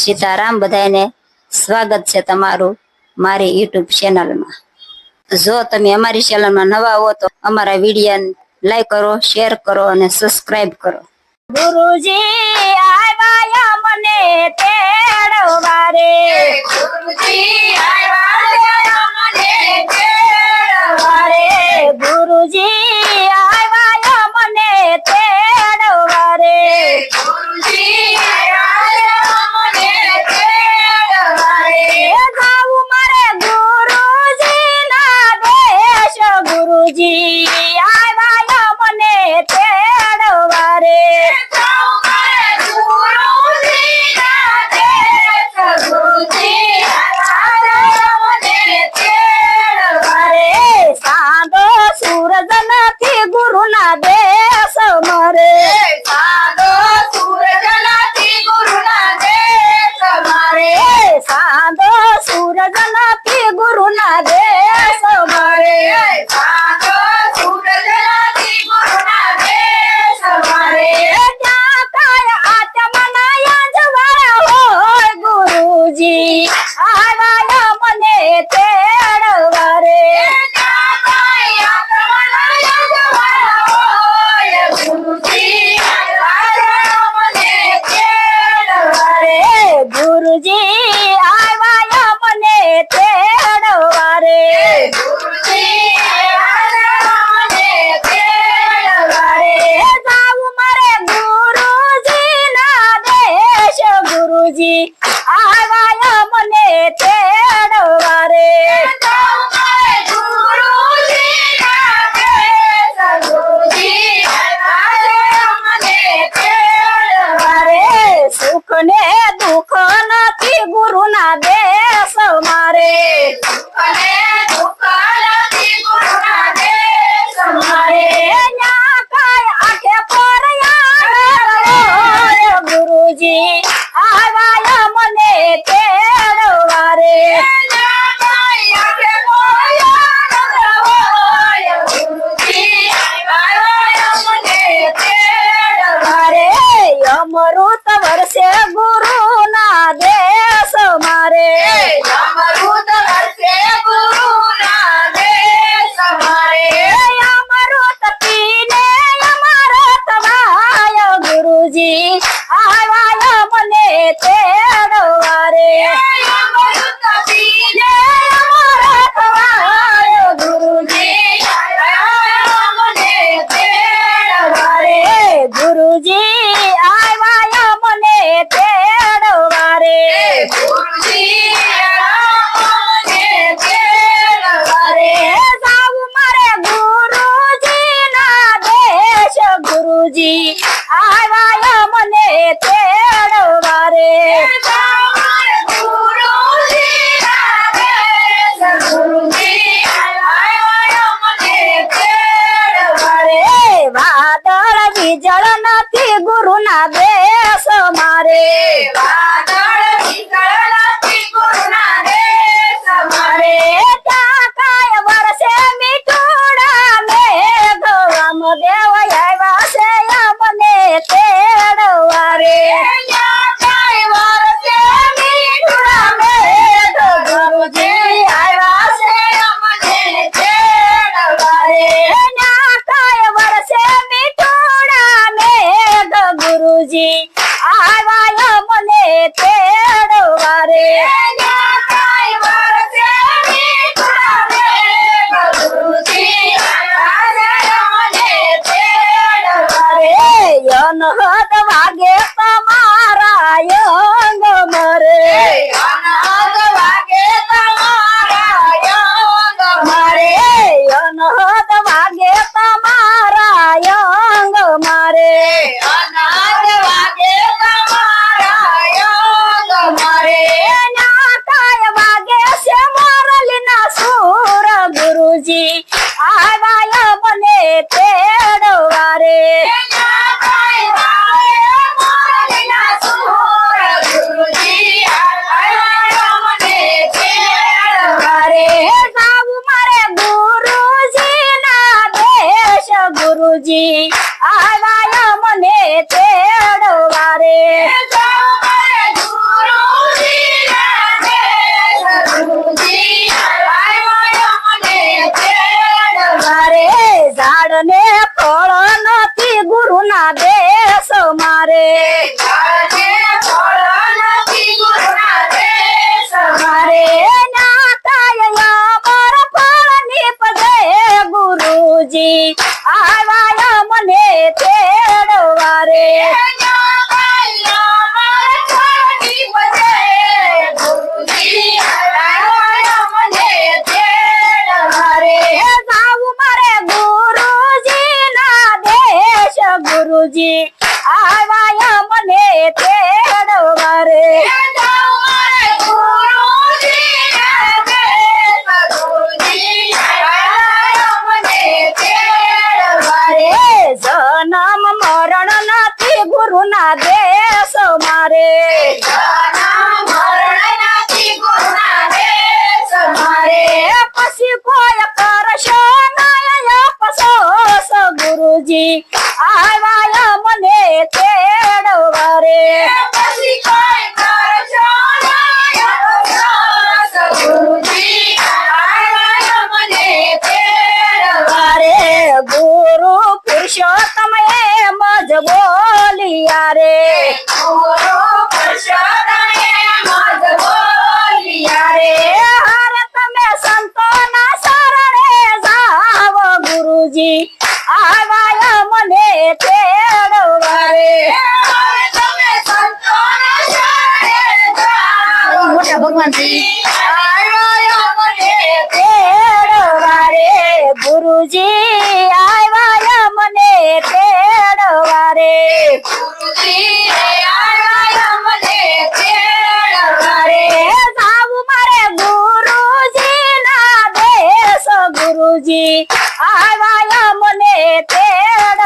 સીતારામ બધાને સ્વાગત છે તમારું મારી યુટ્યુબ ચેનલમાં। જો તમે અમારી ચેનલમાં નવા હો તો અમારા વિડીયો લાઈક કરો, શેર કરો અને સબસ્ક્રાઇબ કરો। ગુરુજી આવ્યા મને તેડવા રે, ગુરુજી આવ્યા મને તેડવા રે, ગુરુજી આવ્યા મને તેડવા રે, ગુરુજી આવ્યા મને તેડવા રે। જાવું મારે ગુરુજી ના દેશ, ગુરુજી આવ્યા મને તેડવા રે, જાવું મારે ગુરુજી ના દેશ, ગુરુજી આવ્યા મને તેડવા રે। સાંધો સૂરજ નથી ગુરુના દેશ મારે, સાંધો સૂરજ નથી ગુરુના દેશ મારે, સાંધો સૂરજ નથી ગુરુના દેશ મારે, સાંધો સૂરજ નથી ગુરુના દેશ મારે। ત્યાં કાય આત્મના યજવાળા હોય, ગુરુજી આવ્યા મને તેડવા રે, ત્યાં કાય આત્મના યજવાળા હોય, ગુરુજી આવ્યા મને તેડવા રે, ગુરુજી આવ્યા મને તેડવા રે, ગુરુજી આવ્યા મને તેડવા રે। જાવું મારે ગુરુજી ના દેશ, ગુરુજી આવ્યા મને તેડવા રે, જાવું મારે ગુરુજી ના દેશ, ગુરુજી આવ્યા મને તેડવા રે। સુખ ને દુઃખ નથી ગુરુના દેશ મારે, સુખ ને દુઃખ નથી ગુરુના દેશ મારે, ન્યા કાય આંખે પર હોય, ગુરુજી આવ્યા મને તેડવા રે, ન્યા કાય આંખે પર હોય, ગુરુજી આવ્યા મને તેડવા રે। અમૃત વર્ષે ગુરુના દેશ મારે, અમૃત વર્ષે ગુરુના દેશ મારે, અમૃત પીને અમૃત વાય, ગુરુજી આવ્યા મને તેડવા રે, અમૃત પીને અમૃત વાય, ગુરુજી આવ્યા મને તેડવા રે, ગુરુજી આવ્યા મને તેડવા રે, ગુરુજી આવ્યા મને તેડવા રે। જાવું મારે ગુરુજી ના દેશ, ગુરુજી આવ્યા મને તેડવા રે, જાવું મારે ગુરુજી ના દેશ, ગુરુજી આવ્યા મને તેડવા રે। વાદળ વીજળ નથી ગુરુના દેશ મારે, વાદળ વીજળ નથી ગુરુના દેશ મારે, ત્યાં કાય વરસે મીઠુડા મેઘ, રામદેવ આવ્યા છે મને તેડવા રે, ત્યાં કાય વરસે મીઠુડા મેઘ, ગુરુજી આવ્યા છે મને તેડવા રે, ત્યાં કાય વરસે મીઠુડા મેઘ, ગુરુજી આવ્યા મને તેડવા રે, ત્યાં કાય વરસે મીઠુડા મેઘ, ગુરુજી આવ્યા મને તેડવા રે। અનહદ વાગે તમારા અંગ મરે, અનહદ વાગે તમારા અંગ મારે, અનહદ વાગે તમારા અંગ મારે, અનહદ વાગે તમારા અંગ મારે, ન્યા કાય વાગે છે મોરલીના સૂર, ગુરુજી આવ્યા મને તેડવા રે, ન્યા કાય વાગે મોરલીના સૂર, ગુરુજી આવ્યા મને તેડવા રે। જાવું મારે ગુરુજી ના દેશ, ગુરુજી આવ્યા મને તેડવા રે, જાવું મારે ગુરુ રામજી આવ્યા મને તેડવા રે ગુરુજી આવ્યા મને તેડવા રે ગુરુજી આવ્યા મને તેડવા રે સાવું મારે ગુરુજી ના દેશ ગુરુજી આવ્યા મને તેડવા